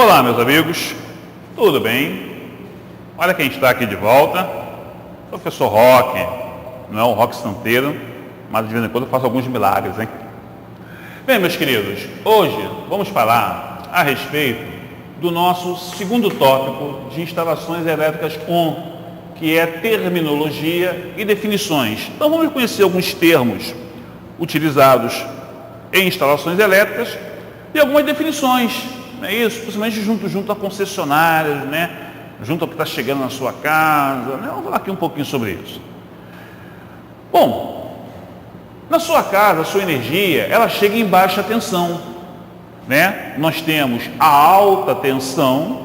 Olá, meus amigos, tudo bem? Olha quem está aqui de volta, professor Roque. Não é o Roque Santeiro, mas de vez em quando eu faço alguns milagres, hein? Bem, meus queridos, hoje vamos falar a respeito do nosso segundo tópico de instalações elétricas 1, que é terminologia e definições. Então vamos conhecer alguns termos utilizados em instalações elétricas e algumas definições, não é isso? Principalmente junto a concessionárias, né? Junto ao que está chegando na sua casa, né? Vamos falar aqui um pouquinho sobre isso. Bom, na sua casa, a sua energia, ela chega em baixa tensão, né? Nós temos a alta tensão,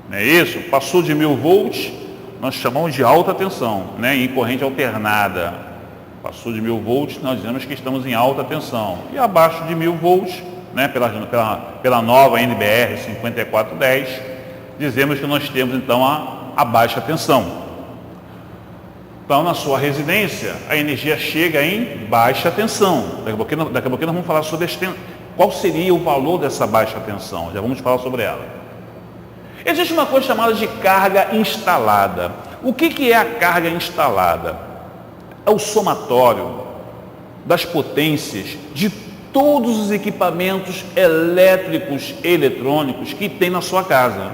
não é isso? Passou de 1000 volts, nós chamamos de alta tensão, né? Em corrente alternada. Passou de 1000 volts, nós dizemos que estamos em alta tensão. E abaixo de 1000 volts, né, pela nova NBR 5410, dizemos que nós temos então a baixa tensão. Então, na sua residência, a energia chega em baixa tensão. Daqui a pouquinho nós vamos falar sobre qual seria o valor dessa baixa tensão. Já vamos falar sobre ela. Existe uma coisa chamada de carga instalada. O que é a carga instalada? É o somatório das potências de todos os equipamentos elétricos e eletrônicos que tem na sua casa,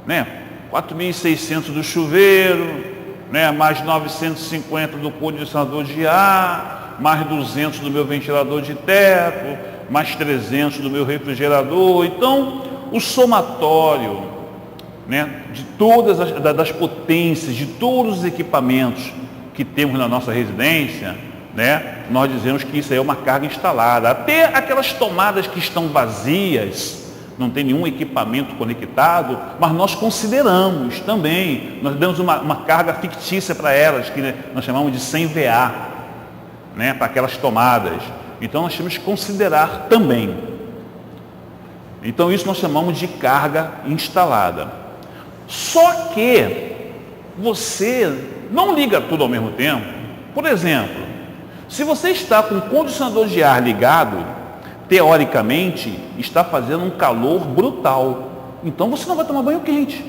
né? 4.600 do chuveiro, né? Mais 950 do condicionador de ar, mais 200 do meu ventilador de teto, mais 300 do meu refrigerador. Então, o somatório, né, de todas das potências de todos os equipamentos que temos na nossa residência, né, nós dizemos que isso aí é uma carga instalada. Até aquelas tomadas que estão vazias, não tem nenhum equipamento conectado, mas nós consideramos também, nós damos uma carga fictícia para elas, que nós chamamos de 100 VA, né, para aquelas tomadas. Então nós temos que considerar também. Então isso nós chamamos de carga instalada. Só que você não liga tudo ao mesmo tempo. Por exemplo, se você está com o condicionador de ar ligado, teoricamente está fazendo um calor brutal. Então você não vai tomar banho quente.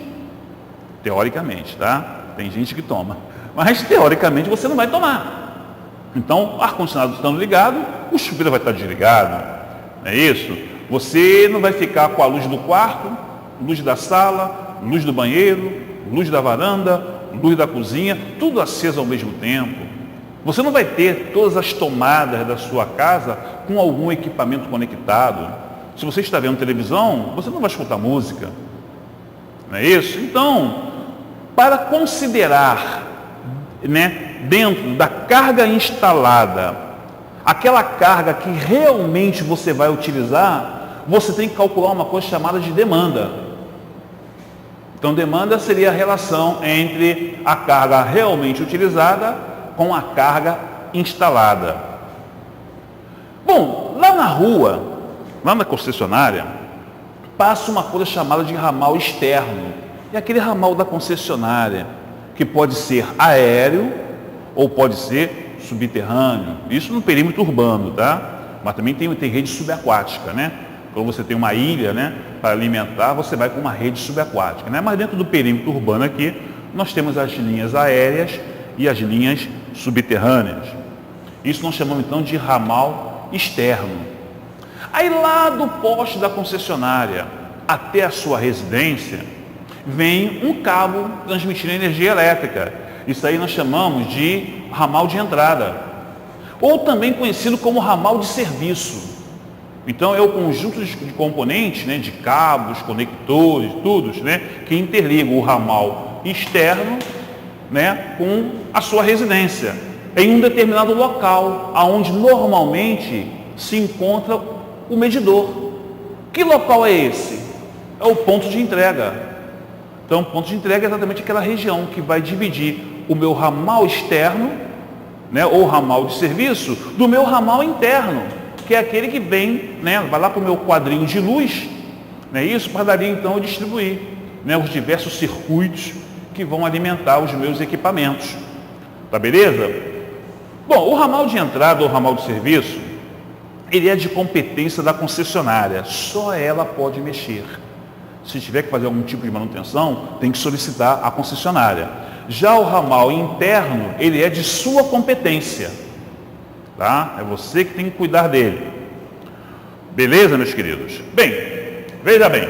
Teoricamente, tá? Tem gente que toma. Mas teoricamente você não vai tomar. Então, o ar-condicionado estando ligado, o chuveiro vai estar desligado. Não é isso? Você não vai ficar com a luz do quarto, luz da sala, luz do banheiro, luz da varanda, luz da cozinha, tudo aceso ao mesmo tempo. Você não vai ter todas as tomadas da sua casa com algum equipamento conectado. Se você está vendo televisão, você não vai escutar música. Não é isso? Então, para considerar, né, dentro da carga instalada, aquela carga que realmente você vai utilizar, você tem que calcular uma coisa chamada de demanda. Então, demanda seria a relação entre a carga realmente utilizada com a carga instalada. Bom, lá na rua, lá na concessionária, passa uma coisa chamada de ramal externo. É aquele ramal da concessionária, que pode ser aéreo ou pode ser subterrâneo. Isso no perímetro urbano, tá? Mas também tem rede subaquática, né? Quando você tem uma ilha, né, para alimentar, você vai com uma rede subaquática, né? Mas dentro do perímetro urbano aqui, nós temos as linhas aéreas e as linhas subterrâneas. Isso nós chamamos então de ramal externo. Aí lá do poste da concessionária até a sua residência, vem um cabo transmitindo energia elétrica. Isso aí nós chamamos de ramal de entrada, ou também conhecido como ramal de serviço. Então é o conjunto de componentes, né, de cabos, conectores, tudo, né, que interligam o ramal externo, né, com a sua residência, em um determinado local, aonde normalmente se encontra o medidor. Que local é esse? É o ponto de entrega. Então, o ponto de entrega é exatamente aquela região que vai dividir o meu ramal externo, né, ou ramal de serviço, do meu ramal interno, que é aquele que vem, né, vai lá para o meu quadrinho de luz, né, isso para dali então eu distribuir, né, os diversos circuitos que vão alimentar os meus equipamentos. Tá beleza? Bom, o ramal de entrada ou ramal de serviço, ele é de competência da concessionária, só ela pode mexer. Se tiver que fazer algum tipo de manutenção, tem que solicitar a concessionária. Já o ramal interno, ele é de sua competência, tá? É você que tem que cuidar dele. Beleza, meus queridos? Bem, veja bem.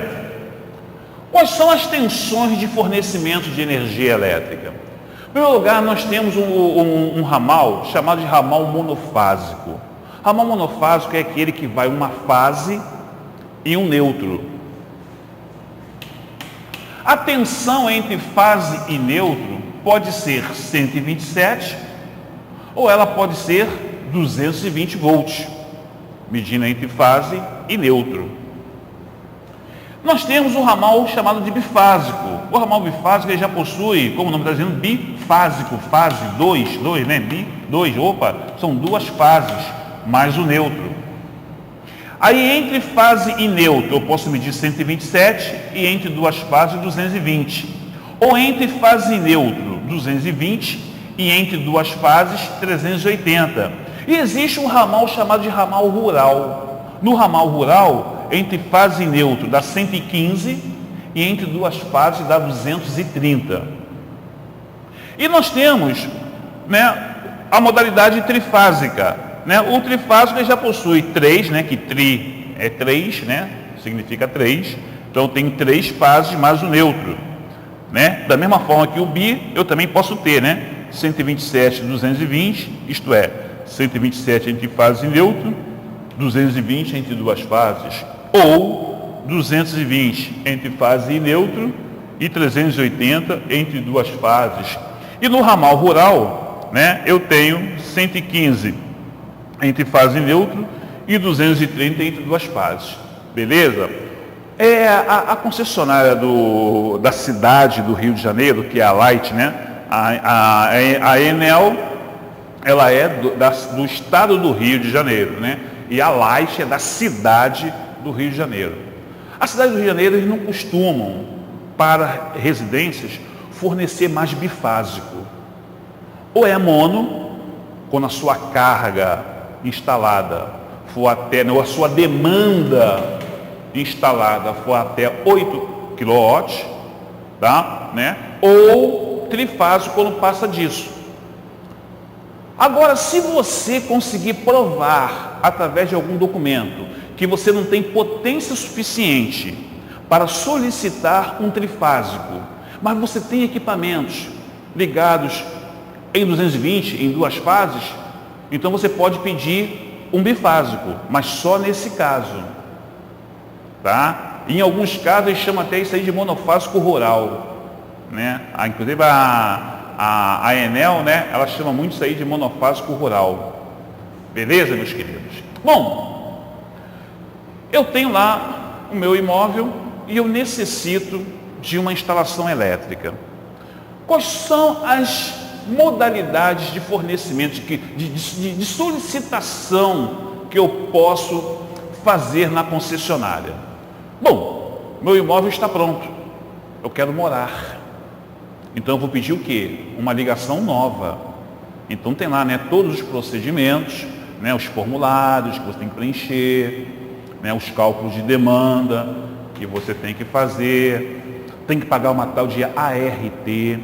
Quais são as tensões de fornecimento de energia elétrica? Em primeiro lugar, nós temos um ramal chamado de ramal monofásico. Ramal monofásico é aquele que vai uma fase e um neutro. A tensão entre fase e neutro pode ser 127 ou ela pode ser 220 volts, medindo entre fase e neutro. Nós temos um ramal chamado de bifásico. O ramal bifásico ele já possui, como o nome está dizendo, bifásico, fase 2, né? São duas fases, mais o neutro. Aí entre fase e neutro eu posso medir 127 e entre duas fases 220. Ou entre fase e neutro 220 e entre duas fases 380. E existe um ramal chamado de ramal rural. No ramal rural, entre fase e neutro dá 115 e entre duas fases dá 230. E nós temos, né, a modalidade trifásica. Né? O trifásico já possui 3, né, que tri é 3, né, significa 3. Então tem 3 fases mais o neutro. Né? Da mesma forma que o bi, eu também posso ter, né, 127 e 220, isto é, 127 entre fase e neutro, 220 entre duas fases, ou 220 entre fase e neutro e 380 entre duas fases. E no ramal rural, né, eu tenho 115 entre fase e neutro e 230 entre duas fases. Beleza? A concessionária da cidade do Rio de Janeiro, que é a Light, né, a Enel, ela é do estado do Rio de Janeiro, né? E a Light é da cidade do Rio de Janeiro. A cidade do Rio de Janeiro, eles não costumam, para residências, fornecer mais bifásico. Ou é mono, quando a sua carga instalada for até, ou a sua demanda instalada for até 8 kW, tá? Né? Ou trifásico quando passa disso. Agora, se você conseguir provar, através de algum documento, que você não tem potência suficiente para solicitar um trifásico, mas você tem equipamentos ligados em 220, em duas fases, então você pode pedir um bifásico, mas só nesse caso. Tá? Em alguns casos, eles chamam até isso aí de monofásico rural. Né? Inclusive, a Enel, né, ela chama muito isso aí de monofásico rural. Beleza, meus queridos? Bom, eu tenho lá o meu imóvel e eu necessito de uma instalação elétrica. Quais são as modalidades de fornecimento, de solicitação que eu posso fazer na concessionária? Bom, meu imóvel está pronto, eu quero morar. Então eu vou pedir o quê? Uma ligação nova. Então tem lá, né, todos os procedimentos, né, os formulários que você tem que preencher, né, os cálculos de demanda que você tem que fazer, tem que pagar uma tal de ART,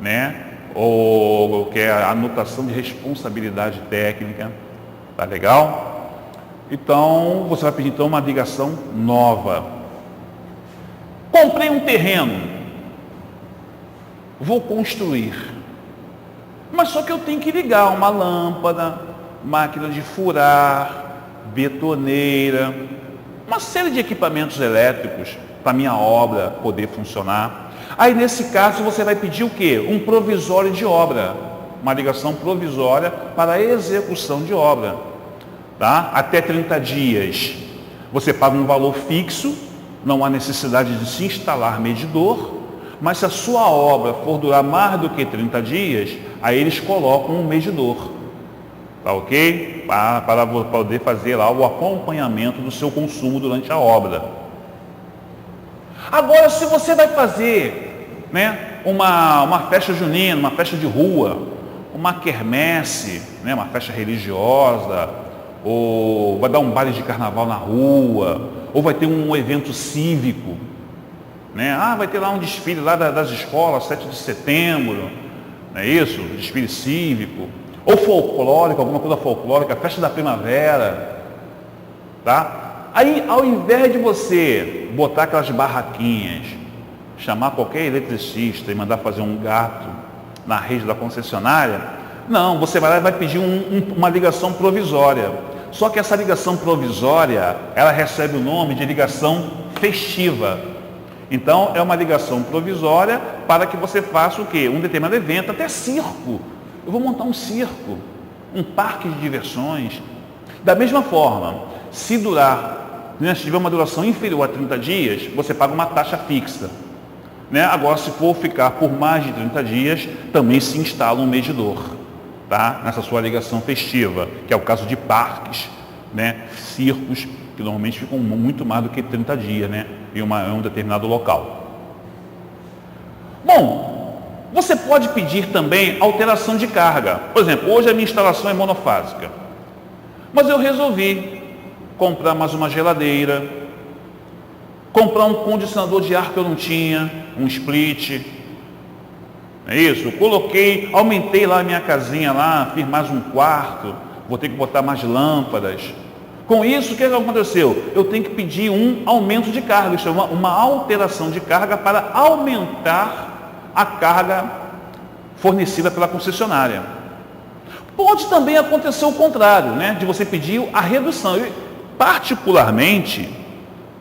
né, ou que é a anotação de responsabilidade técnica, tá legal? Então você vai pedir então uma ligação nova. Comprei um terreno, vou construir, mas só que eu tenho que ligar uma lâmpada, máquina de furar, betoneira, uma série de equipamentos elétricos para a minha obra poder funcionar. Aí nesse caso você vai pedir o quê? Um provisório de obra, uma ligação provisória para a execução de obra, tá? Até 30 dias você paga um valor fixo, não há necessidade de se instalar medidor. Mas se a sua obra for durar mais do que 30 dias, aí eles colocam um medidor, tá ok? Para poder fazer lá o acompanhamento do seu consumo durante a obra. Agora, se você vai fazer, né, uma festa junina, uma festa de rua, uma quermesse, né, uma festa religiosa, ou vai dar um baile de carnaval na rua, ou vai ter um evento cívico, né? Vai ter lá um desfile lá das escolas, 7 de setembro, não é isso? Desfile cívico, ou folclórico, alguma coisa folclórica, festa da primavera, tá? Aí, ao invés de você botar aquelas barraquinhas, chamar qualquer eletricista e mandar fazer um gato na rede da concessionária, não, você vai lá e vai pedir uma ligação provisória. Só que essa ligação provisória, ela recebe o nome de ligação festiva. Então, é uma ligação provisória para que você faça o quê? Um determinado evento, até circo. Eu vou montar um circo, um parque de diversões. Da mesma forma, se tiver uma duração inferior a 30 dias, você paga uma taxa fixa. Né? Agora, se for ficar por mais de 30 dias, também se instala um medidor, tá? Nessa sua ligação festiva, que é o caso de parques, né? Circos, que normalmente ficam muito mais do que 30 dias, né? Em um determinado local. Bom, você pode pedir também alteração de carga. Por exemplo, hoje a minha instalação é monofásica, mas eu resolvi comprar mais uma geladeira, comprar um condicionador de ar que eu não tinha, um split, é isso? Aumentei lá a minha casinha lá, fiz mais um quarto, vou ter que botar mais lâmpadas. Com isso, o que aconteceu? Eu tenho que pedir um aumento de carga, isso é uma alteração de carga para aumentar a carga fornecida pela concessionária. Pode também acontecer o contrário, né? De você pedir a redução. Eu, particularmente,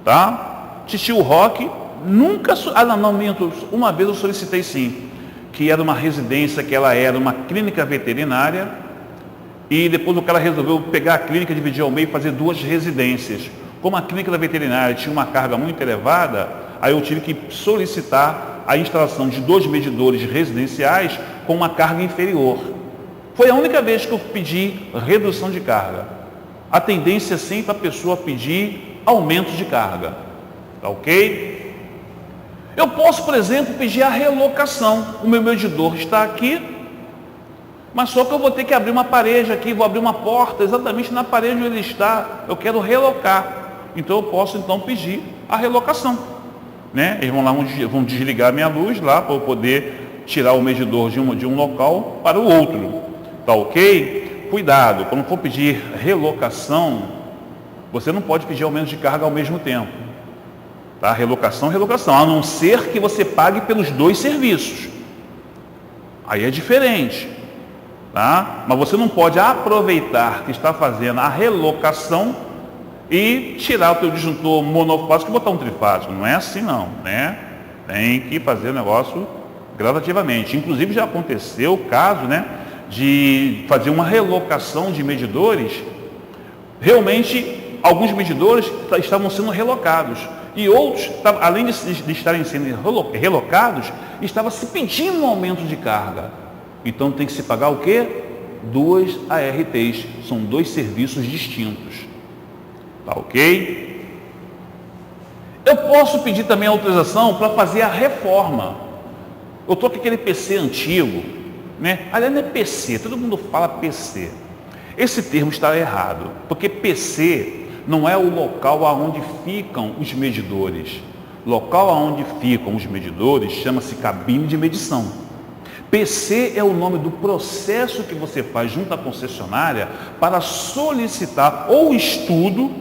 tá? Titio Roque nunca... uma vez eu solicitei sim, que era uma residência, que ela era uma clínica veterinária, e depois o cara resolveu pegar a clínica, dividir ao meio e fazer 2 residências. Como a clínica da veterinária tinha uma carga muito elevada, aí eu tive que solicitar a instalação de 2 medidores residenciais com uma carga inferior. Foi a única vez que eu pedi redução de carga. A tendência é sempre a pessoa pedir aumento de carga. Tá ok? Eu posso, por exemplo, pedir a relocação. O meu medidor está aqui, mas só que eu vou ter que abrir uma parede aqui, vou abrir uma porta exatamente na parede onde ele está. Eu quero relocar. Então eu posso então pedir a relocação. Né? Eles vão desligar a minha luz lá para eu poder tirar o medidor de um local para o outro. Tá ok? Cuidado, quando for pedir relocação, você não pode pedir aumento de carga ao mesmo tempo. Tá? Relocação, a não ser que você pague pelos 2 serviços. Aí é diferente. Tá? Mas você não pode aproveitar que está fazendo a relocação e tirar o teu disjuntor monofásico e botar um trifásico. Não é assim não, né? Tem que fazer o negócio gradativamente. Inclusive já aconteceu o caso, né, de fazer uma relocação de medidores. Realmente, alguns medidores estavam sendo relocados. E outros, além de estarem sendo relocados, estava se pedindo um aumento de carga. Então tem que se pagar o quê? 2 ARTs. São 2 serviços distintos. Tá ok? Eu posso pedir também a autorização para fazer a reforma. Eu estou com aquele PC antigo, né? Aliás, não é PC, todo mundo fala PC. Esse termo está errado, porque PC não é o local aonde ficam os medidores. Local aonde ficam os medidores chama-se cabine de medição. PC é o nome do processo que você faz junto à concessionária para solicitar ou estudo,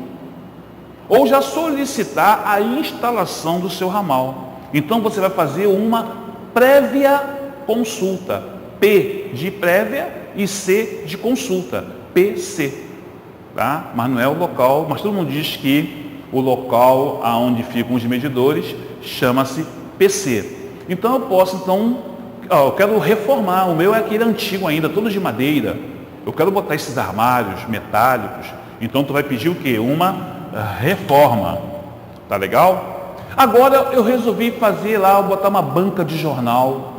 ou já solicitar a instalação do seu ramal. Então você vai fazer uma prévia consulta. P de prévia e C de consulta. PC. Tá? Mas não é o local, mas todo mundo diz que o local aonde ficam os medidores chama-se PC. Então eu posso, eu quero reformar, o meu é aquele antigo ainda, todo de madeira. Eu quero botar esses armários metálicos. Então tu vai pedir o quê? Uma reforma. Tá legal? Agora eu resolvi fazer lá, botar uma banca de jornal,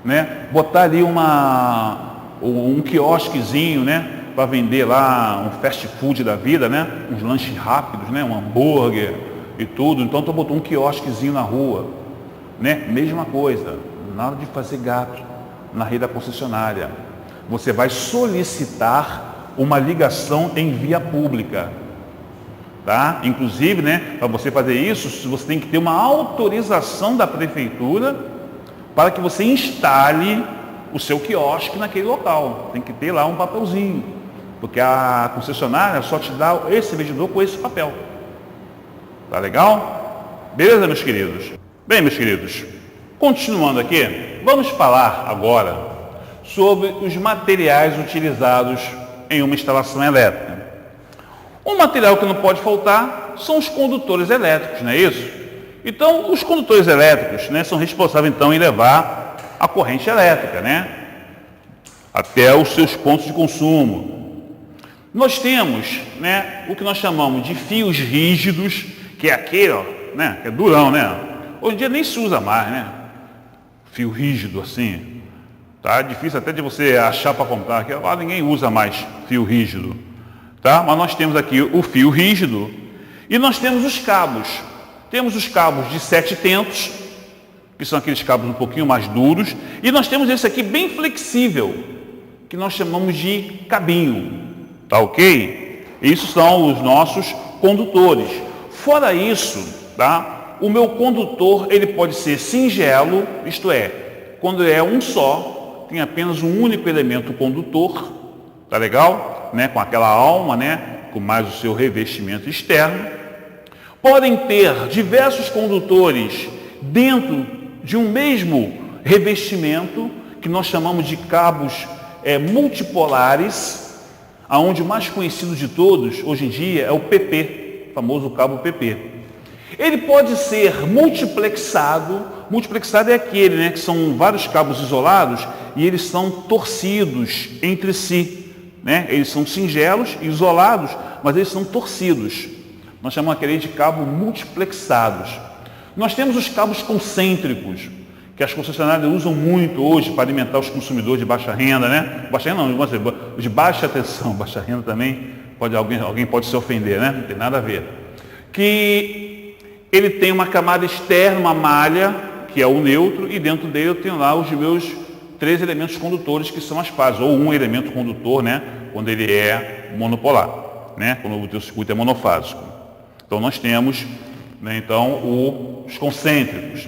né? Botar ali um quiosquezinho, né? Para vender lá um fast food da vida, né? Uns lanches rápidos, né? Um hambúrguer e tudo. Então tu botou um quiosquezinho na rua, né? Mesma coisa, nada de fazer gato na rede da concessionária. Você vai solicitar uma ligação em via pública. Tá? Inclusive, né, para você fazer isso, você tem que ter uma autorização da prefeitura para que você instale o seu quiosque naquele local. Tem que ter lá um papelzinho, porque a concessionária só te dá esse medidor com esse papel. Tá legal? Beleza, meus queridos? Bem, meus queridos, continuando aqui, vamos falar agora sobre os materiais utilizados em uma instalação elétrica. Um material que não pode faltar são os condutores elétricos, não é isso? Então, os condutores elétricos, né, são responsáveis então em levar a corrente elétrica, né, até os seus pontos de consumo. Nós temos, né, o que nós chamamos de fios rígidos, que é aquele, ó, né, que é durão, né? Hoje em dia nem se usa mais, né? Fio rígido assim, tá? Difícil até de você achar para comprar, que lá ninguém usa mais fio rígido, tá? Mas nós temos aqui o fio rígido e nós temos os cabos. Temos os cabos de 7/10, que são aqueles cabos um pouquinho mais duros, e nós temos esse aqui bem flexível, que nós chamamos de cabinho, tá ok? Isso são os nossos condutores. Fora isso, tá? O meu condutor, ele pode ser singelo, isto é, quando é um só, tem apenas um único elemento condutor, tá legal? Né? Com aquela alma, né? Com mais o seu revestimento externo. Podem ter diversos condutores dentro de um mesmo revestimento, que nós chamamos de cabos multipolares, aonde o mais conhecido de todos, hoje em dia, é o PP, o famoso cabo PP. Ele pode ser multiplexado. Multiplexado é aquele, né, que são vários cabos isolados e eles são torcidos entre si, né? Eles são singelos, isolados, mas eles são torcidos. Nós chamamos aquele de cabo multiplexados. Nós temos os cabos concêntricos, que as concessionárias usam muito hoje para alimentar os consumidores de baixa renda, né? Baixa renda não, de baixa tensão, baixa renda também, alguém pode se ofender, né? Não tem nada a ver. Que ele tem uma camada externa, uma malha, que é o neutro, e dentro dele eu tenho lá os meus 3 elementos condutores, que são as fases, ou um elemento condutor, né? Quando ele é monopolar, né? Quando o teu circuito é monofásico. Então nós temos, né, então, os concêntricos.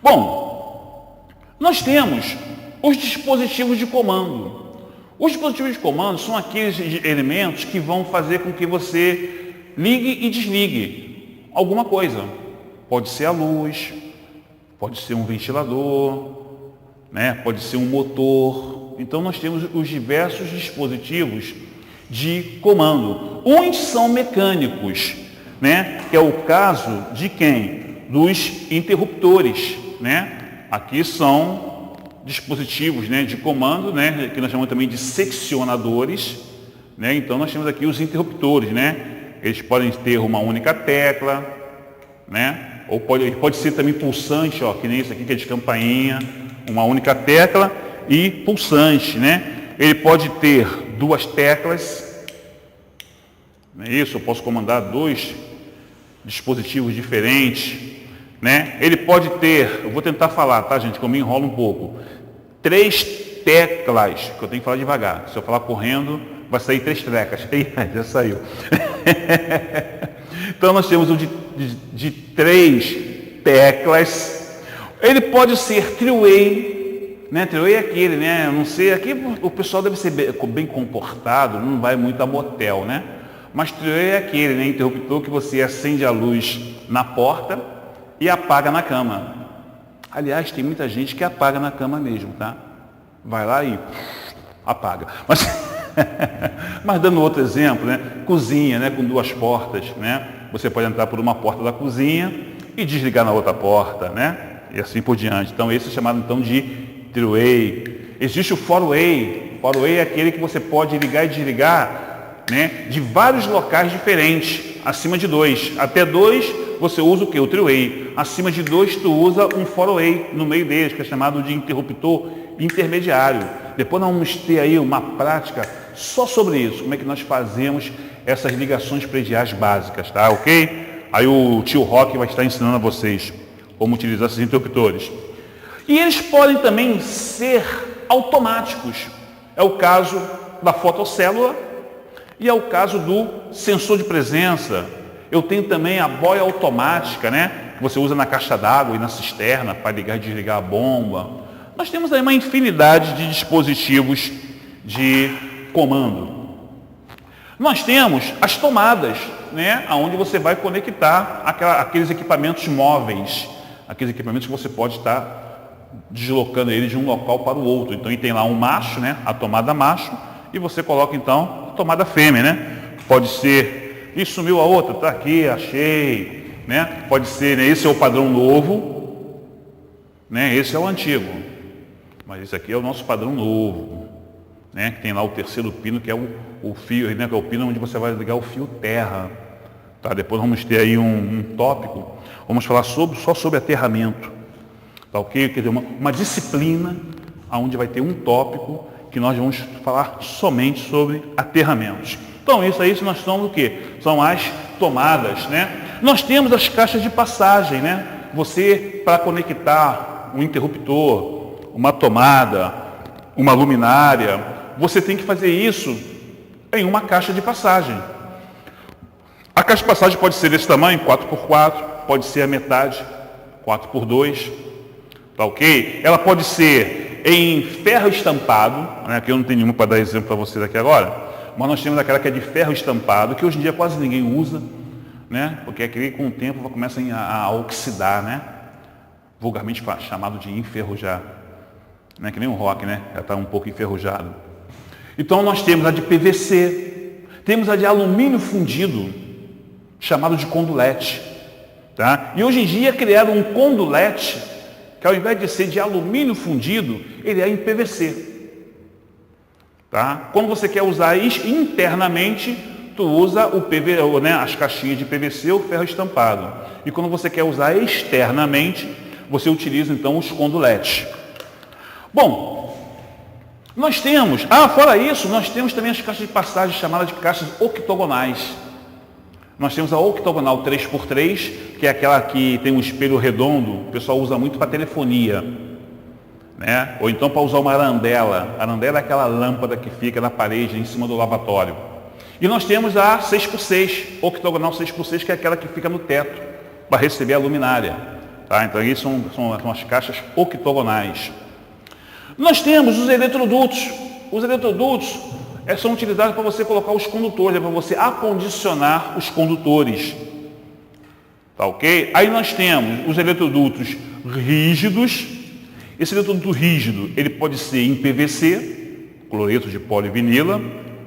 Bom, nós temos os dispositivos de comando. Os dispositivos de comando são aqueles elementos que vão fazer com que você ligue e desligue alguma coisa. Pode ser a luz, pode ser um ventilador, né? Pode ser um motor. Então nós temos os diversos dispositivos de comando. Uns são mecânicos, né? Que é o caso de quem? Dos interruptores, né? Aqui são dispositivos, né, de comando, né, que nós chamamos também de seccionadores, né? Então nós temos aqui os interruptores, né? Eles podem ter uma única tecla, né? Ou pode ser também pulsante, ó, que nem isso aqui que é de campainha, uma única tecla e pulsante, né? Ele pode ter 2 teclas, não é isso? Eu posso comandar 2 dispositivos diferentes, né? Ele pode ter, eu vou tentar falar, tá, gente, que eu me enrolo um pouco, 3 teclas, que eu tenho que falar devagar, se eu falar correndo, vai sair 3 teclas, já saiu. Então nós temos o de 3 teclas, ele pode ser three-way, né? Three-way é aquele, né? Eu não sei, aqui o pessoal deve ser bem comportado, não vai muito a motel, né? Mas three-way é aquele, né, interruptor que você acende a luz na porta e apaga na cama. Aliás, tem muita gente que apaga na cama mesmo, tá? Vai lá e apaga. Mas dando outro exemplo, né? Cozinha, né? Com 2 portas, né? Você pode entrar por uma porta da cozinha e desligar na outra porta, né? E assim por diante. Então, esse é chamado então de three-way. Existe o four-way. Four-way é aquele que você pode ligar e desligar, né, de vários locais diferentes, acima de 2. Até 2 você usa o que? O three-way. Acima de 2 tu usa um four-way no meio deles, que é chamado de interruptor intermediário. Depois nós vamos ter aí uma prática só sobre isso, como é que nós fazemos essas ligações prediais básicas, tá? Ok? Aí o tio Rock vai estar ensinando a vocês como utilizar esses interruptores. E eles podem também ser automáticos. É o caso da fotocélula, E é o caso do sensor de presença. Eu tenho também a boia automática, né? Que você usa na caixa d'água e na cisterna para ligar e desligar a bomba. Nós temos aí uma infinidade de dispositivos de comando. Nós temos as tomadas, né? Onde você vai conectar aqueles equipamentos móveis, aqueles equipamentos que você pode estar deslocando ele de um local para o outro. Então, ele tem lá um macho, né? A tomada macho, e você coloca então a tomada fêmea, né? Pode ser, e sumiu a outra, tá aqui, achei, né? Pode ser, né? Esse é o padrão novo, né? Esse é o antigo, mas esse aqui é o nosso padrão novo, né? Que tem lá o terceiro pino, que é o fio, né? Que é o pino onde você vai ligar o fio terra, tá? Depois vamos ter aí um tópico, vamos falar só sobre aterramento, tá ok? Quer dizer, uma disciplina onde vai ter um tópico que nós vamos falar somente sobre aterramentos. Então, isso aí nós somos o quê? São as tomadas, né? Nós temos as caixas de passagem, né? Você, para conectar um interruptor, uma tomada, uma luminária, você tem que fazer isso em uma caixa de passagem. A caixa de passagem pode ser desse tamanho, 4x4, pode ser a metade, 4x2, tá ok? Ela pode ser em ferro estampado, né? Aqui eu não tenho nenhuma para dar exemplo para vocês aqui agora, mas nós temos aquela que é de ferro estampado, que hoje em dia quase ninguém usa, né? Porque aquele com o tempo começa a oxidar, né? Vulgarmente chamado de enferrujar, né? Que nem o rock, né? Já está um pouco enferrujado. Então nós temos a de PVC, temos a de alumínio fundido, chamado de condulete, tá? E hoje em dia criaram um condulete que ao invés de ser de alumínio fundido, ele é em PVC. Tá? Quando você quer usar internamente, tu usa o PVC, né, as caixinhas de PVC ou ferro estampado. E quando você quer usar externamente, você utiliza então os conduletes. Bom, nós temos, fora isso, nós temos também as caixas de passagem chamadas de caixas octogonais. Nós temos a octogonal 3x3, que é aquela que tem um espelho redondo, o pessoal usa muito para telefonia, né? Ou então para usar uma arandela. A arandela é aquela lâmpada que fica na parede, em cima do lavatório. E nós temos a 6x6, octogonal 6x6, que é aquela que fica no teto, para receber a luminária. Tá? Então, isso são as caixas octogonais. Nós temos os eletrodutos. Os eletrodutos são utilizados para você colocar os condutores, para você acondicionar os condutores. Tá ok? Aí nós temos os eletrodutos rígidos. Esse eletroduto rígido, ele pode ser em PVC, cloreto de polivinila,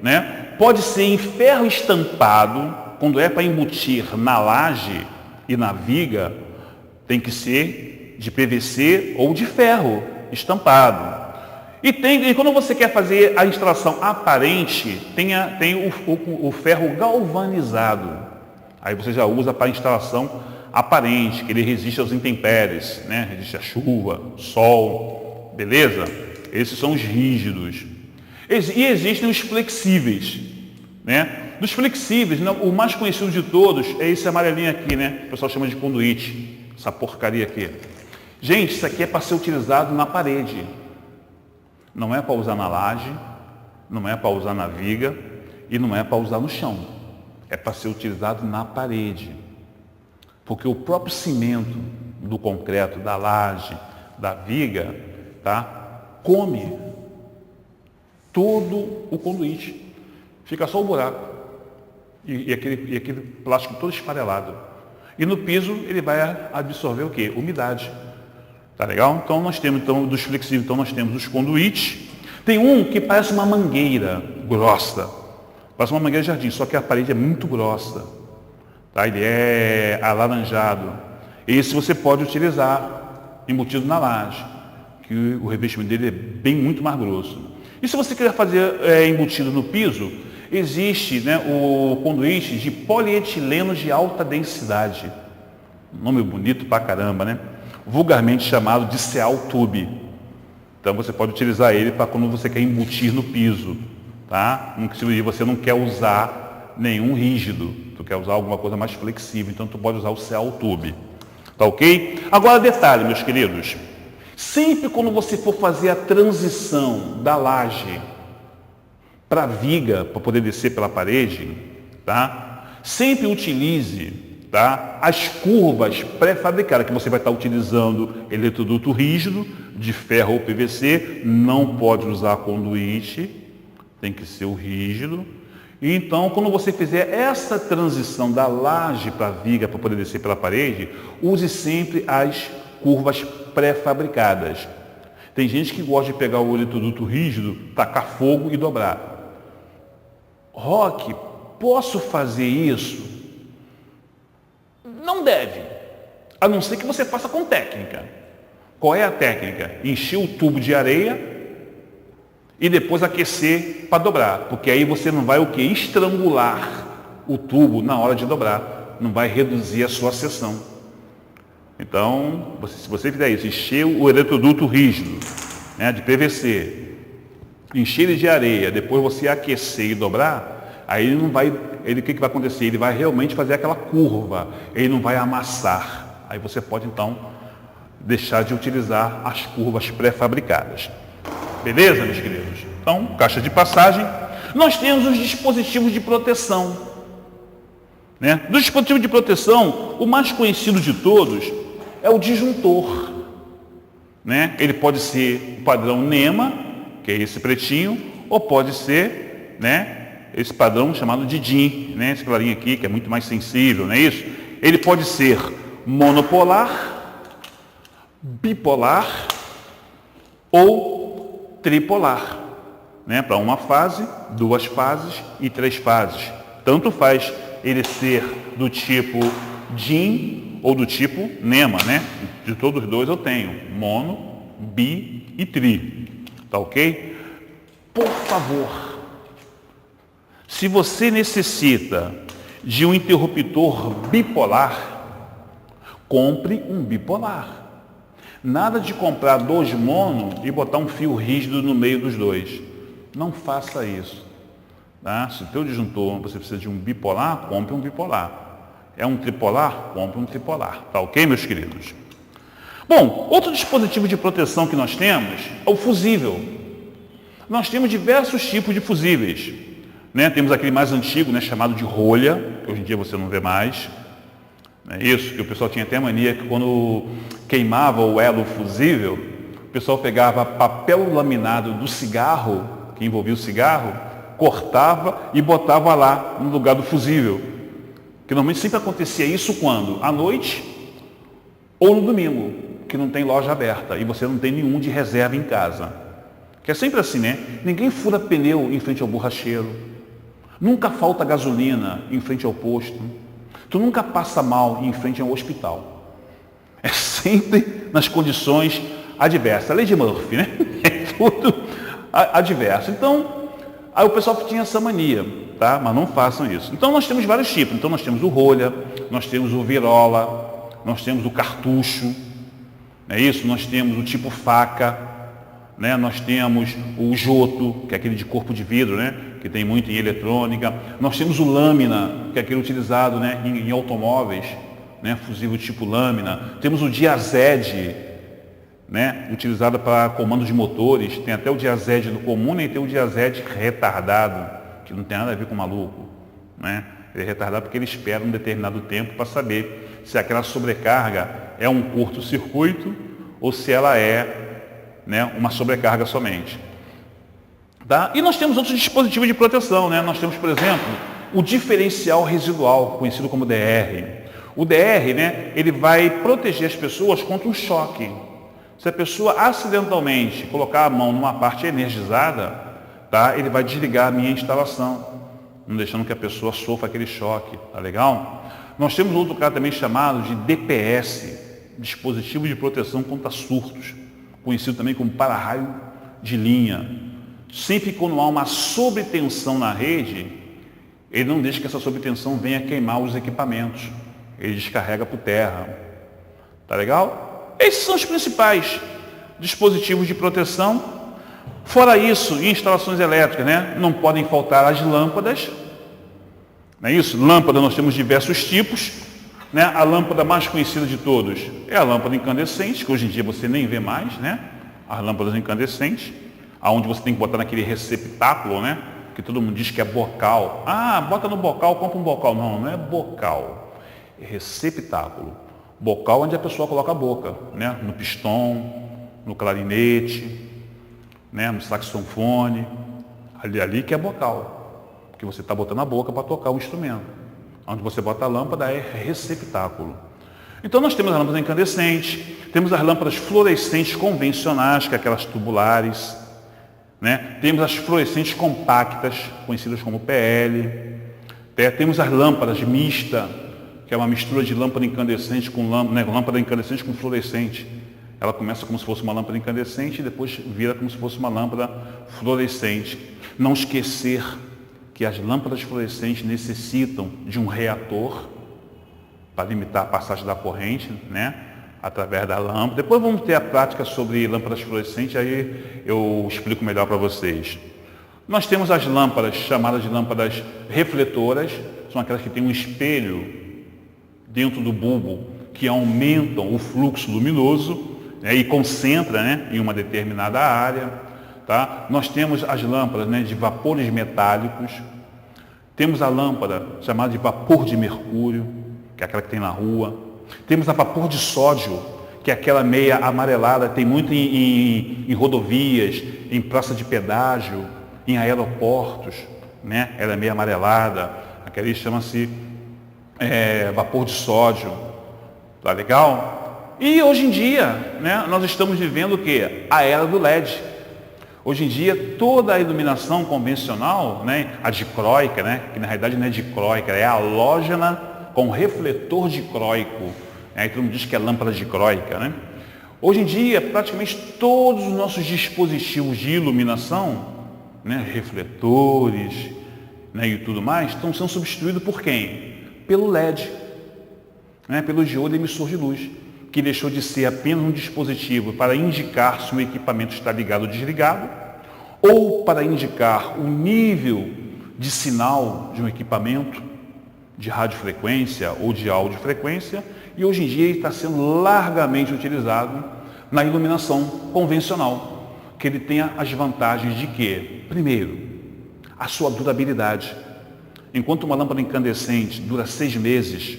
né? Pode ser em ferro estampado, quando é para embutir na laje e na viga, tem que ser de PVC ou de ferro estampado. E quando você quer fazer a instalação aparente, tem o ferro galvanizado. Aí você já usa para a instalação aparente, que ele resiste aos intempéries, né? Resiste à chuva, sol, beleza? Esses são os rígidos. E existem os flexíveis, né? Dos flexíveis, o mais conhecido de todos é esse amarelinho aqui, né? O pessoal chama de conduíte, essa porcaria aqui. Gente, isso aqui é para ser utilizado na parede. Não é para usar na laje, não é para usar na viga e não é para usar no chão. É para ser utilizado na parede. Porque o próprio cimento do concreto, da laje, da viga, tá? Come todo o conduíte. Fica só o buraco. E aquele plástico todo esfarelado. E no piso ele vai absorver o quê? Umidade. Tá legal? Então nós temos dos flexíveis, então nós temos os conduítes. Tem um que parece uma mangueira grossa. Parece uma mangueira de jardim, só que a parede é muito grossa. Tá? Ele é alaranjado. Esse você pode utilizar embutido na laje, que o revestimento dele é muito mais grosso. E se você quiser fazer embutido no piso, existe, né, o conduíte de polietileno de alta densidade. Nome bonito pra caramba, né? Vulgarmente chamado de seal tube. Então você pode utilizar ele para quando você quer embutir no piso, tá? Se você não quer usar nenhum rígido, tu quer usar alguma coisa mais flexível, então tu pode usar o seal tube, tá ok? Agora detalhe, meus queridos, sempre quando você for fazer a transição da laje para viga, para poder descer pela parede, tá? Sempre utilize, tá, as curvas pré-fabricadas, que você vai estar utilizando eletroduto rígido, de ferro ou PVC, não pode usar conduíte, tem que ser o rígido. E então, quando você fizer essa transição da laje para a viga, para poder descer pela parede, use sempre as curvas pré-fabricadas. Tem gente que gosta de pegar o eletroduto rígido, tacar fogo e dobrar. Roque, posso fazer isso? Não deve, a não ser que você faça com técnica. Qual é a técnica? Encher o tubo de areia e depois aquecer para dobrar, porque aí você não vai o quê? Estrangular o tubo na hora de dobrar, não vai reduzir a sua seção. Então, se você fizer isso, encher o eletroduto rígido, né, de PVC, encher ele de areia, depois você aquecer e dobrar, aí ele não vai, o que vai acontecer? Ele vai realmente fazer aquela curva, ele não vai amassar. Aí você pode então deixar de utilizar as curvas pré-fabricadas. Beleza, meus queridos? Então, caixa de passagem. Nós temos os dispositivos de proteção, né? Dos dispositivos de proteção, o mais conhecido de todos é o disjuntor, né? Ele pode ser o padrão NEMA, que é esse pretinho, ou pode ser, né, esse padrão chamado de DIN, né? Esse clarinho aqui, que é muito mais sensível, não é isso? Ele pode ser monopolar, bipolar ou tripolar, né? Para uma fase, duas fases e três fases. Tanto faz ele ser do tipo DIN ou do tipo NEMA, né? De todos os dois eu tenho mono, bi e tri. Tá ok? Por favor, se você necessita de um interruptor bipolar, compre um bipolar. Nada de comprar dois mono e botar um fio rígido no meio dos dois. Não faça isso. Tá? Se o teu disjuntor você precisa de um bipolar, compre um bipolar. É um tripolar? Compre um tripolar. Tá ok, meus queridos? Bom, outro dispositivo de proteção que nós temos é o fusível. Nós temos diversos tipos de fusíveis, né? Temos aquele mais antigo, né, chamado de rolha, que hoje em dia você não vê mais. É isso, que o pessoal tinha até mania que quando queimava o elo fusível, o pessoal pegava papel laminado do cigarro, que envolvia o cigarro, cortava e botava lá no lugar do fusível. Que normalmente sempre acontecia isso quando? À noite ou no domingo, que não tem loja aberta e você não tem nenhum de reserva em casa. Que é sempre assim, né? Ninguém fura pneu em frente ao borracheiro. Nunca falta gasolina em frente ao posto. Tu nunca passa mal em frente ao hospital. É sempre nas condições adversas. A lei de Murphy, né? É tudo adverso. Então, aí o pessoal tinha essa mania, tá? Mas não façam isso. Então nós temos vários tipos. Então nós temos o rolha, nós temos o virola, nós temos o cartucho, não é isso? Nós temos o tipo faca, né? Nós temos o joto, que é aquele de corpo de vidro, né? Que tem muito em eletrônica. Nós temos o lâmina, que é aquele utilizado, né, em automóveis, né? Fusível tipo lâmina. Temos o diazede, né? Utilizado para comando de motores. Tem até o diazede do comum, né? E tem o diazede retardado, que não tem nada a ver com maluco, né? Ele é retardado porque ele espera um determinado tempo para saber se aquela sobrecarga é um curto-circuito ou se ela é, né, uma sobrecarga somente. Tá? E nós temos outros dispositivos de proteção, né? Nós temos, por exemplo, o diferencial residual, conhecido como DR. O DR, né, ele vai proteger as pessoas contra um choque. Se a pessoa acidentalmente colocar a mão numa parte energizada, tá, ele vai desligar a minha instalação, não deixando que a pessoa sofra aquele choque. Tá legal? Nós temos outro cara também chamado de DPS, dispositivo de proteção contra surtos, conhecido também como para-raio de linha. Sempre quando há uma sobretensão na rede, ele não deixa que essa sobretensão venha queimar os equipamentos. Ele descarrega por terra. Tá legal? Esses são os principais dispositivos de proteção. Fora isso, em instalações elétricas, né, não podem faltar as lâmpadas. Não é isso? Lâmpada nós temos diversos tipos. Né? A lâmpada mais conhecida de todos é a lâmpada incandescente, que hoje em dia você nem vê mais, né? As lâmpadas incandescentes, aonde você tem que botar naquele receptáculo, né? Que todo mundo diz que é bocal. Ah, bota no bocal, compra um bocal. Não, não é bocal. É receptáculo. Bocal onde a pessoa coloca a boca, né? No pistão, no clarinete, né? No saxofone. Ali que é bocal. Porque você está botando a boca para tocar o instrumento. Onde você bota a lâmpada é receptáculo. Então nós temos a lâmpada incandescente, temos as lâmpadas fluorescentes convencionais, que é aquelas tubulares, né? Temos as fluorescentes compactas, conhecidas como PL, temos as lâmpadas mista, que é uma mistura de lâmpada incandescente com lâmpada incandescente com fluorescente. Ela começa como se fosse uma lâmpada incandescente e depois vira como se fosse uma lâmpada fluorescente. Não esquecer que as lâmpadas fluorescentes necessitam de um reator para limitar a passagem da corrente, né? Através da lâmpada. Depois vamos ter a prática sobre lâmpadas fluorescentes, aí eu explico melhor para vocês. Nós temos as lâmpadas chamadas de lâmpadas refletoras, são aquelas que têm um espelho dentro do bulbo que aumentam o fluxo luminoso, né, e concentra, né, em uma determinada área. Tá? Nós temos as lâmpadas, né, de vapores metálicos, temos a lâmpada chamada de vapor de mercúrio, que é aquela que tem na rua, temos a vapor de sódio, que é aquela meia amarelada, tem muito em rodovias, em praça de pedágio, em aeroportos, né? Ela é meio amarelada, aquele chama-se vapor de sódio, tá legal? E hoje em dia, né, nós estamos vivendo o quê? A era do LED. Hoje em dia, toda a iluminação convencional, né, a dicróica, né, que na realidade não é dicróica, é halógena com refletor dicróico. Aí todo mundo diz que é lâmpada dicróica, né? Hoje em dia, praticamente todos os nossos dispositivos de iluminação, né, refletores, né, e tudo mais, estão sendo substituídos por quem? Pelo LED, né, pelo diodo emissor de luz, que deixou de ser apenas um dispositivo para indicar se o equipamento está ligado ou desligado, ou para indicar o nível de sinal de um equipamento, de radiofrequência ou de audiofrequência, e hoje em dia ele está sendo largamente utilizado na iluminação convencional, que ele tem as vantagens de quê? Primeiro, a sua durabilidade. Enquanto uma lâmpada incandescente dura 6 meses,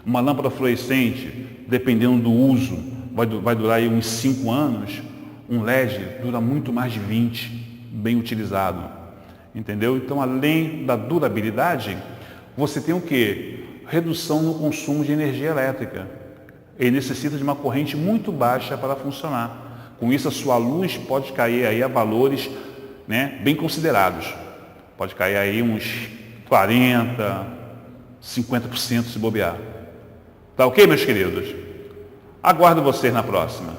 uma lâmpada fluorescente, dependendo do uso, vai durar aí uns 5 anos, um LED dura muito mais de 20, bem utilizado. Entendeu? Então, além da durabilidade, você tem o quê? Redução no consumo de energia elétrica. Ele necessita de uma corrente muito baixa para funcionar. Com isso, a sua luz pode cair aí a valores, né, bem considerados. Pode cair aí uns 40%, 50% se bobear. Tá ok, meus queridos? Aguardo vocês na próxima.